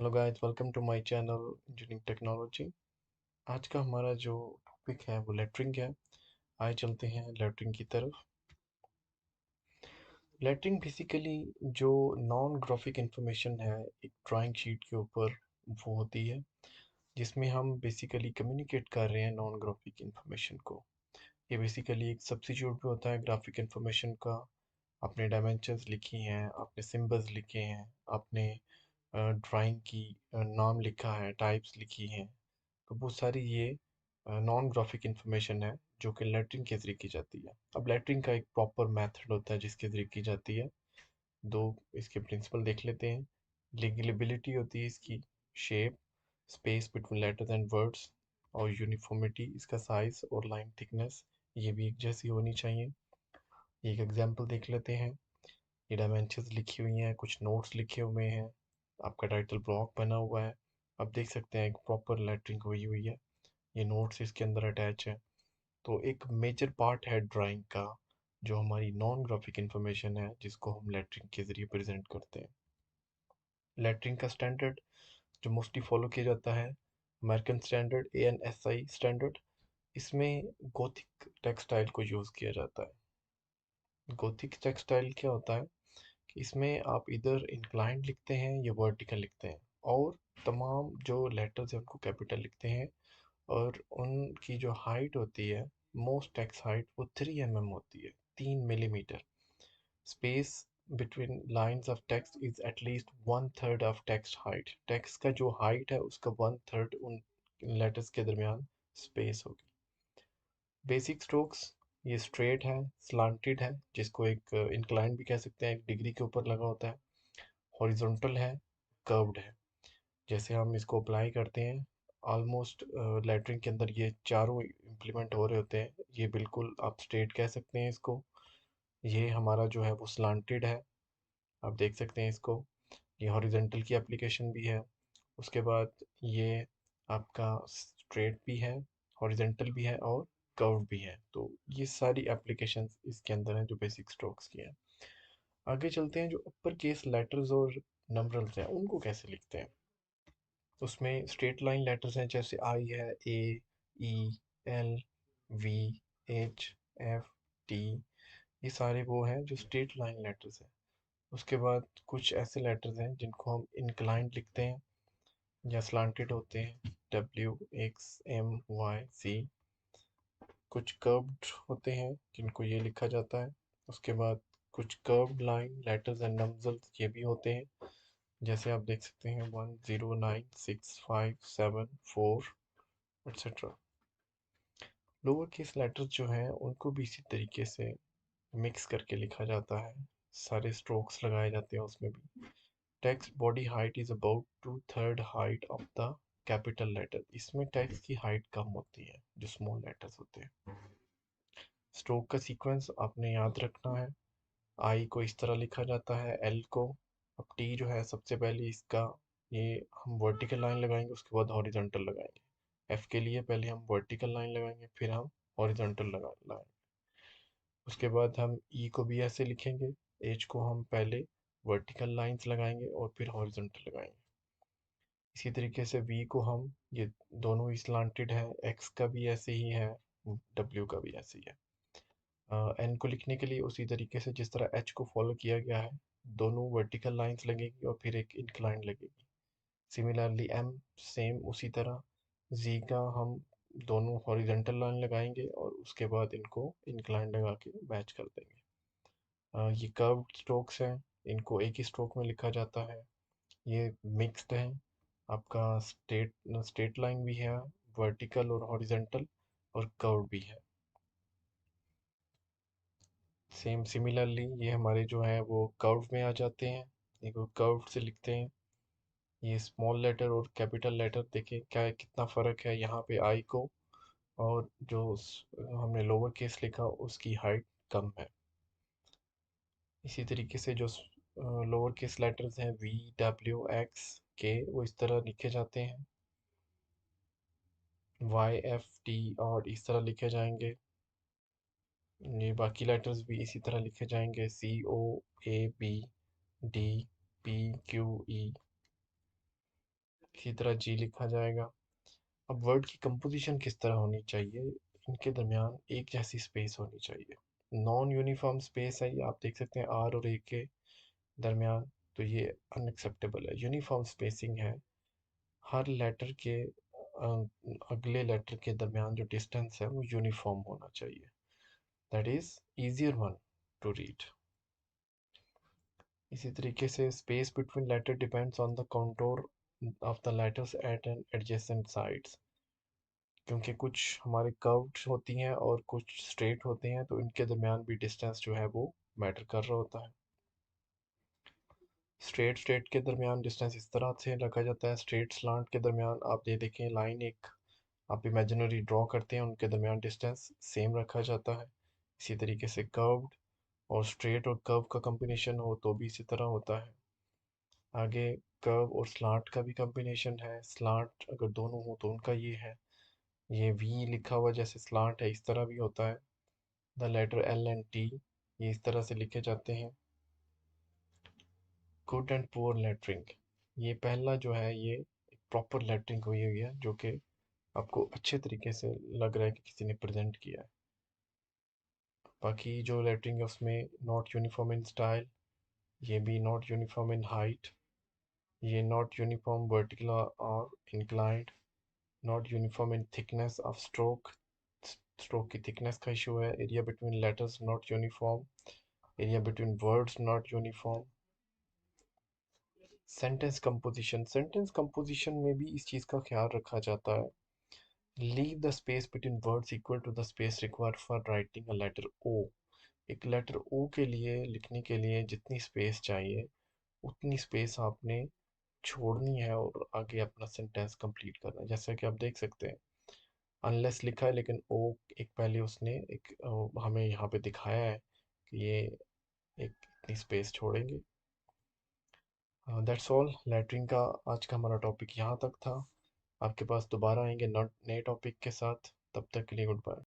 Hello guys, welcome to my channel engineering technology. आज का हमारा जो टॉपिक है वो लेटरिंग है। आइए चलते हैं लेटरिंग की तरफ। लेटरिंग बेसिकली जो नॉन ग्राफिक इंफॉर्मेशन है एक ड्राइंग शीट के ऊपर वो होती है, जिसमें हम बेसिकली कम्युनिकेट कर रहे हैं नॉन ग्राफिक इंफॉर्मेशन को। ये बेसिकली एक सब्स्टिट्यूट भी होता है ग्राफिक इंफॉर्मेशन का। आपने डायमेंशंस लिखी हैं, आपने सिंबल्स लिखे हैं, आपने ड्राइंग की नाम लिखा है, टाइप्स लिखी हैं। तो बहुत सारी ये नॉन ग्राफिक इंफॉर्मेशन है जो कि लेटरिंग के ज़रिए की जाती है। अब लेटरिंग का एक प्रॉपर मेथड होता है जिसके ज़रिए की जाती है। दो इसके प्रिंसिपल देख लेते हैं। लीगिबिलिटी होती है इसकी, shape, space between letters and words, और यूनिफॉर्मिटी इसका साइज और लाइन थिकनेस, ये भी एक जैसी होनी चाहिए। एक एग्जांपल देख लेते हैं। ये डायमेंशंस लिखी हुई हैं, कुछ नोट्स लिखे हुए हैं, आपका टाइटल ब्लॉक बना हुआ है। आप देख सकते हैं एक प्रॉपर लेटरिंग हुई हुई है। ये नोट्स इसके अंदर अटैच है। तो एक मेजर पार्ट है ड्राइंग का जो हमारी नॉन ग्राफिक इंफॉर्मेशन है, जिसको हम लेटरिंग के ज़रिए प्रेजेंट करते हैं। लेटरिंग का स्टैंडर्ड जो मोस्टली फॉलो किया जाता है, अमेरिकन स्टैंडर्ड ANSI स्टैंडर्ड। इसमें गोथिक टेक्सटाइल को यूज़ किया जाता है। गोथिक टेक्सटाइल क्या होता है कि इसमें आप इधर इंक्लाइंड लिखते हैं या वर्टिकल लिखते हैं, और तमाम जो लेटर्स हैं उनको कैपिटल लिखते हैं, और उनकी जो हाइट होती है, मोस्ट टेक्स्ट हाइट, वो 3 mm होती है, 3 millimetre. Space between lines of text is at least 1/3 of text height. Text का जो हाइट है उसका 1/3 उन लेटर्स के दरमियान स्पेस होगी। बेसिक स्ट्रोक्स, ये स्ट्रेट है, स्लांटेड है, जिसको एक इंक्लाइन भी कह सकते हैं, एक डिग्री के ऊपर लगा होता है। हॉरिजॉन्टल है, कर्व्ड है। जैसे हम इसको अप्लाई करते हैं, ऑलमोस्ट लेटरिंग के अंदर ये चारों इम्प्लीमेंट हो रहे होते हैं। ये बिल्कुल आप स्ट्रेट कह सकते हैं इसको। ये हमारा जो है वो स्लांटेड है, आप देख सकते हैं इसको। ये हॉरिजॉन्टल की एप्लीकेशन भी है। उसके बाद ये आपका स्ट्रेट भी है, हॉरिजॉन्टल भी है, और कर्व भी है। तो ये सारी एप्लीकेशंस इसके अंदर हैं जो बेसिक स्ट्रोक्स की हैं। आगे चलते हैं, जो अपर केस लेटर्स और नंबरल्स हैं उनको कैसे लिखते हैं। उसमें स्ट्रेट लाइन लेटर्स हैं, जैसे आई है, A, E, L, V, H, F, T। ये सारे वो हैं जो स्ट्रेट लाइन लेटर्स हैं। उसके बाद कुछ ऐसे लेटर्स हैं जिनको हम इंक्लाइंड लिखते हैं या स्लांटेड होते हैं, W, X, M, Y, C। कुछ कर्व्ड होते हैं जिनको ये लिखा जाता है। उसके बाद कुछ curved line letters and numbers ये भी होते हैं, जैसे आप देख सकते हैं 1, 0, 9, 6, 5, 7, 4, etc। लोअर केस लेटर्स जो हैं उनको भी इसी तरीके से मिक्स करके लिखा जाता है, सारे स्ट्रोक्स लगाए जाते हैं उसमें भी। Text body height is about 2/3 height of the capital letter. इसमें टेक्स्ट की हाइट कम होती है जो स्मॉल लेटर्स होते हैं। स्ट्रोक का सीक्वेंस आपने याद रखना है। आई को इस तरह लिखा जाता है, एल को। अब टी जो है सबसे पहले इसका, ये हम वर्टिकल लाइन लगाएंगे, उसके बाद हॉरिजॉन्टल लगाएंगे। एफ के लिए पहले हम वर्टिकल लाइन लगाएंगे, फिर हम हॉरिजॉन्टल लगाएंगे। उसके बाद हम ई को भी ऐसे लिखेंगे। एच को हम पहले वर्टिकल लाइंस लगाएंगे और फिर हॉरिजॉन्टल लगाएंगे। इसी तरीके से वी को हम, ये दोनों ही स्लांटेड है, एक्स का भी ऐसे ही है, डब्ल्यू का भी ऐसे ही है। एन को लिखने के लिए उसी तरीके से जिस तरह एच को फॉलो किया गया है, दोनों वर्टिकल लाइंस लगेगी और फिर एक इंक्लाइन लगेगी। सिमिलरली एम, सेम उसी तरह। जी का हम दोनों हॉरिजॉन्टल लाइन लगाएंगे और उसके बाद इनको इंक्लाइन लगा के मैच कर देंगे। ये कर्व्ड स्ट्रोक्स हैं, इनको एक ही स्ट्रोक में लिखा जाता है। ये मिक्स्ड है, आपका स्ट्रेट लाइन भी है, वर्टिकल और हॉरिजॉन्टल, और कर्व भी है। सेम सिमिलरली ये हमारे जो है वो कर्व में आ जाते हैं, इनको कर्व से लिखते हैं। ये स्मॉल लेटर और कैपिटल लेटर देखें क्या है, कितना फ़र्क है यहाँ पे आई को, और जो हमने लोअर केस लिखा उसकी हाइट कम है। इसी तरीके से जो लोअर केस लेटर्स हैं, V, W, X, K, वो इस तरह लिखे जाते हैं। Y, F, T और इस तरह लिखे जाएंगे। ये बाकी लेटर्स भी इसी तरह लिखे जाएंगे, C, O, A, B, D, P, Q, E। इसी तरह जी लिखा जाएगा। अब वर्ड की कंपोजिशन किस तरह होनी चाहिए, इनके दरमियान एक जैसी स्पेस होनी चाहिए। नॉन यूनिफॉर्म स्पेस है, ये आप देख सकते हैं आर और ए के दरमियान, तो ये अनएक्सेप्टेबल है। यूनिफॉर्म स्पेसिंग है, हर लेटर के अगले लेटर के दरमियान जो डिस्टेंस है वो यूनिफॉर्म होना चाहिए, that is easier one to read. इसी तरीके से space between letter depends on the contour of the letters at an adjacent sides, क्योंकि कुछ हमारे कर्व्ड होती हैं और कुछ स्ट्रेट होते हैं, तो इनके दरमियान भी डिस्टेंस जो है वो मैटर कर रहा होता है। स्ट्रेट स्ट्रेट के दरमियान डिस्टेंस इस तरह से रखा जाता है। स्ट्रेट स्लांट के दरमियान आप ये देखें लाइन एक आप इमेजिनरी ड्रॉ करते हैं, उनके दरमियान डिस्टेंस सेम रखा जाता है। इसी तरीके से कर्व्ड और स्ट्रेट और कर्व का कॉम्बिनेशन हो तो भी इसी तरह होता है। आगे कर्व और स्लांट का भी कॉम्बिनेशन है, स्लांट अगर दोनों हो तो उनका ये है, ये वी लिखा हुआ जैसे स्लांट है इस तरह भी होता है। The letter L and T ये इस तरह से लिखे जाते हैं। गुड एंड पुअर लेटरिंग, ये पहला जो है ये प्रॉपर लेटरिंग हुई हुई है, जो कि आपको अच्छे तरीके से लग रहा है कि किसी ने प्रेजेंट किया है। बाकी जो लेटरिंग है उसमें नॉट यूनिफॉर्म इन स्टाइल, ये भी नॉट यूनिफॉर्म इन हाइट, ये नॉट यूनिफॉर्म वर्टिकल और inclined, not uniform in thickness of stroke, stroke की थिकनेस का इशू है। Area between letters not uniform, area between words not uniform. Sentence composition में भी इस चीज़ का ख्याल रखा जाता है। Leave the space between words equal to the space required for writing a letter O. एक लेटर ओ के लिए लिखने के लिए जितनी स्पेस चाहिए उतनी स्पेस आपने छोड़नी है और आगे अपना सेंटेंस कंप्लीट करना है। जैसा कि आप देख सकते हैं अनलेस लिखा है, लेकिन ओ एक पहले उसने एक हमें यहाँ पे दिखाया है कि ये एक इतनी स्पेस छोड़ेंगे। दैट्स ऑल, लेटरिंग का आज का हमारा टॉपिक यहाँ तक था। आपके पास दोबारा आएंगे नए टॉपिक के साथ, तब तक के लिए गुड बाय।